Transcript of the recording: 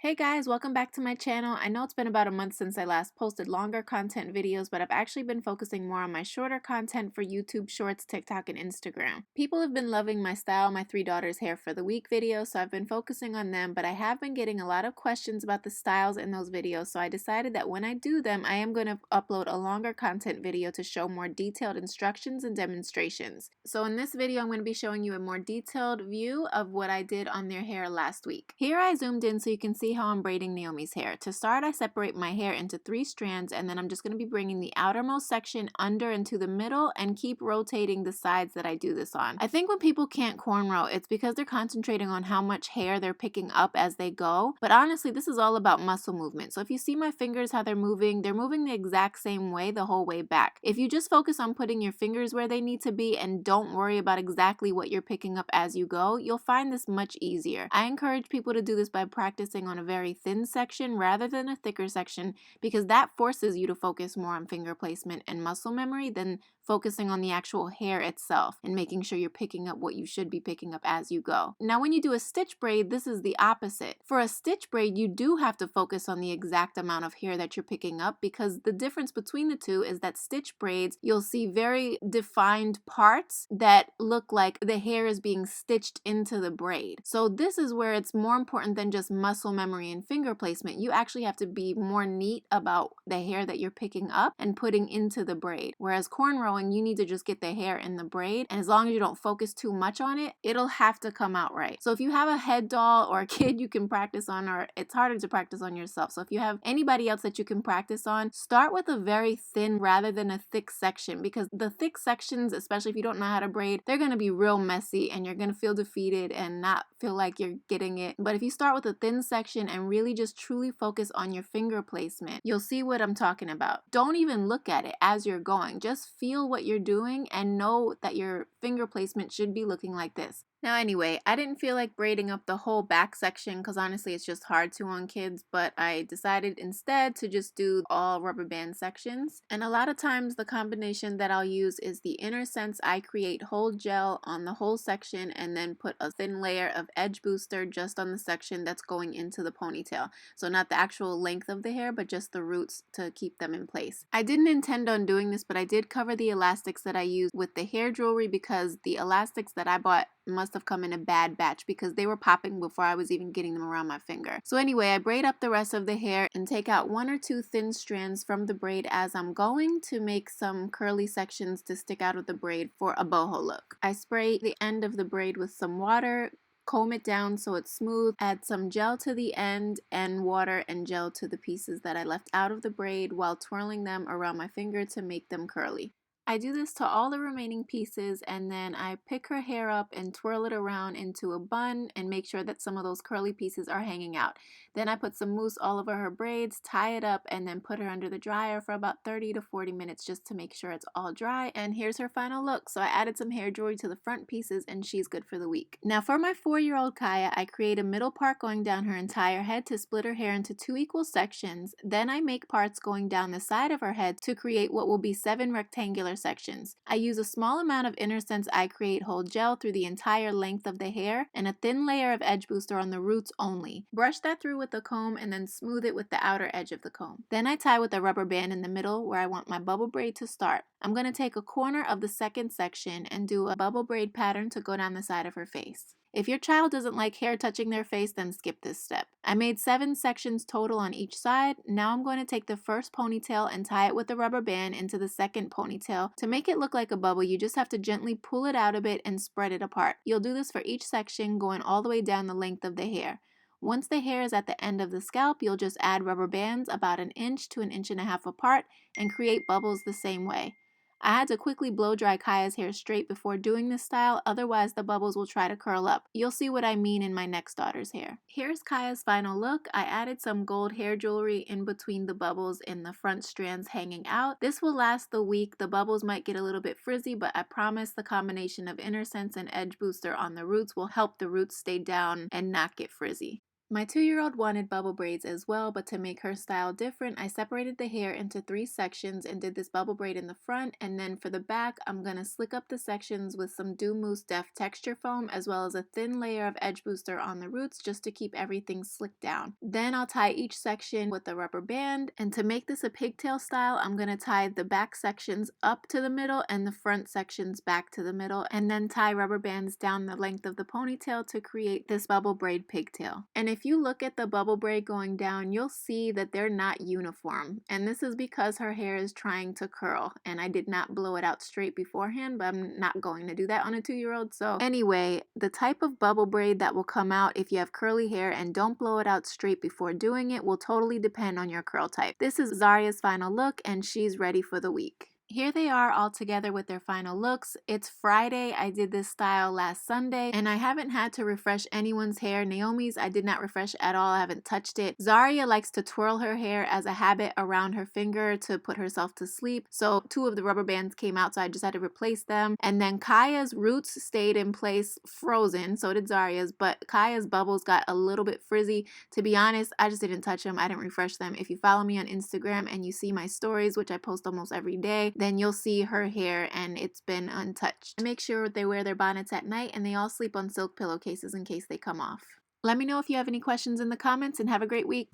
Hey guys, welcome back to my channel. I know it's been about a month since I last posted longer content videos, but I've actually been focusing more on my shorter content for YouTube Shorts, TikTok, and Instagram. People have been loving my style, my three daughters hair for the week videos, so I've been focusing on them, but I have been getting a lot of questions about the styles in those videos, so I decided that when I do them, I am going to upload a longer content video to show more detailed instructions and demonstrations. So in this video, I'm going to be showing you a more detailed view of what I did on their hair last week. Here I zoomed in so you can see how I'm braiding Naomi's hair. To start, I separate my hair into 3 strands, and then I'm just going to be bringing the outermost section under into the middle and keep rotating the sides that I do this on. I think when people can't cornrow, it's because they're concentrating on how much hair they're picking up as they go, but honestly, this is all about muscle movement. So if you see my fingers, how they're moving the exact same way the whole way back. If you just focus on putting your fingers where they need to be and don't worry about exactly what you're picking up as you go, you'll find this much easier. I encourage people to do this by practicing on a very thin section rather than a thicker section, because that forces you to focus more on finger placement and muscle memory than focusing on the actual hair itself and making sure you're picking up what you should be picking up as you go. Now, when you do a stitch braid, this is the opposite. For a stitch braid, you do have to focus on the exact amount of hair that you're picking up, because the difference between the two is that stitch braids, you'll see very defined parts that look like the hair is being stitched into the braid. So this is where it's more important than just muscle memory and finger placement. You actually have to be more neat about the hair that you're picking up and putting into the braid. Whereas cornrowing, you need to just get the hair in the braid, and as long as you don't focus too much on it, it'll have to come out right. So if you have a head doll or a kid you can practice on, or it's harder to practice on yourself, so if you have anybody else that you can practice on, start with a very thin rather than a thick section, because the thick sections, especially if you don't know how to braid, they're going to be real messy and you're going to feel defeated and not feel like you're getting it. But if you start with a thin section and really just truly focus on your finger placement, you'll see what I'm talking about. Don't even look at it as you're going. Just feel what you're doing and know that your finger placement should be looking like this. Now anyway, I didn't feel like braiding up the whole back section because honestly it's just hard to on kids, but I decided instead to just do all rubber band sections. And a lot of times the combination that I'll use is the Innersense I Create Hold Gel on the whole section, and then put a thin layer of Edge Booster just on the section that's going into the ponytail. So not the actual length of the hair, but just the roots to keep them in place. I didn't intend on doing this, but I did cover the elastics that I used with the hair jewelry, because the elastics that I bought must have come in a bad batch because they were popping before I was even getting them around my finger. So anyway, I braid up the rest of the hair and take out 1 or 2 thin strands from the braid as I'm going to make some curly sections to stick out of the braid for a boho look. I spray the end of the braid with some water, comb it down so it's smooth, add some gel to the end and water and gel to the pieces that I left out of the braid while twirling them around my finger to make them curly. I do this to all the remaining pieces, and then I pick her hair up and twirl it around into a bun and make sure that some of those curly pieces are hanging out. Then I put some mousse all over her braids, tie it up, and then put her under the dryer for about 30 to 40 minutes just to make sure it's all dry. And here's her final look. So I added some hair jewelry to the front pieces and she's good for the week. Now for my 4-year-old Kaya, I create a middle part going down her entire head to split her hair into 2 equal sections. Then I make parts going down the side of her head to create what will be 7 rectangular sections. I use a small amount of Innersense I Create Hold Gel through the entire length of the hair and a thin layer of Edge Booster on the roots only. Brush that through with a comb and then smooth it with the outer edge of the comb. Then I tie with a rubber band in the middle where I want my bubble braid to start. I'm going to take a corner of the second section and do a bubble braid pattern to go down the side of her face. If your child doesn't like hair touching their face, then skip this step. I made 7 sections total on each side. Now I'm going to take the first ponytail and tie it with the rubber band into the second ponytail. To make it look like a bubble, you just have to gently pull it out a bit and spread it apart. You'll do this for each section, going all the way down the length of the hair. Once the hair is at the end of the scalp, you'll just add rubber bands about 1 inch to 1.5 inches apart and create bubbles the same way. I had to quickly blow dry Kaya's hair straight before doing this style, otherwise the bubbles will try to curl up. You'll see what I mean in my next daughter's hair. Here's Kaya's final look. I added some gold hair jewelry in between the bubbles in the front strands hanging out. This will last the week. The bubbles might get a little bit frizzy, but I promise the combination of Innersense and Edge Booster on the roots will help the roots stay down and not get frizzy. My 2-year-old wanted bubble braids as well, but to make her style different, I separated the hair into 3 sections and did this bubble braid in the front, and then for the back, I'm going to slick up the sections with some Doux Mousse Def texture foam as well as a thin layer of edge booster on the roots just to keep everything slicked down. Then I'll tie each section with a rubber band, and to make this a pigtail style, I'm going to tie the back sections up to the middle and the front sections back to the middle, and then tie rubber bands down the length of the ponytail to create this bubble braid pigtail. And if you look at the bubble braid going down, you'll see that they're not uniform, and this is because her hair is trying to curl, and I did not blow it out straight beforehand, but I'm not going to do that on a 2-year-old. So anyway, the type of bubble braid that will come out if you have curly hair and don't blow it out straight before doing it will totally depend on your curl type. This is Zaria's final look, and she's ready for the week. Here they are all together with their final looks. It's Friday. I did this style last Sunday, and I haven't had to refresh anyone's hair. Naomi's I did not refresh at all. I haven't touched it. Zaria likes to twirl her hair as a habit around her finger to put herself to sleep. So 2 of the rubber bands came out, so I just had to replace them. And then Kaya's roots stayed in place frozen. So did Zaria's, but Kaya's bubbles got a little bit frizzy. To be honest, I just didn't touch them. I didn't refresh them. If you follow me on Instagram and you see my stories, which I post almost every day, then you'll see her hair and it's been untouched. I make sure they wear their bonnets at night, and they all sleep on silk pillowcases in case they come off. Let me know if you have any questions in the comments, and have a great week.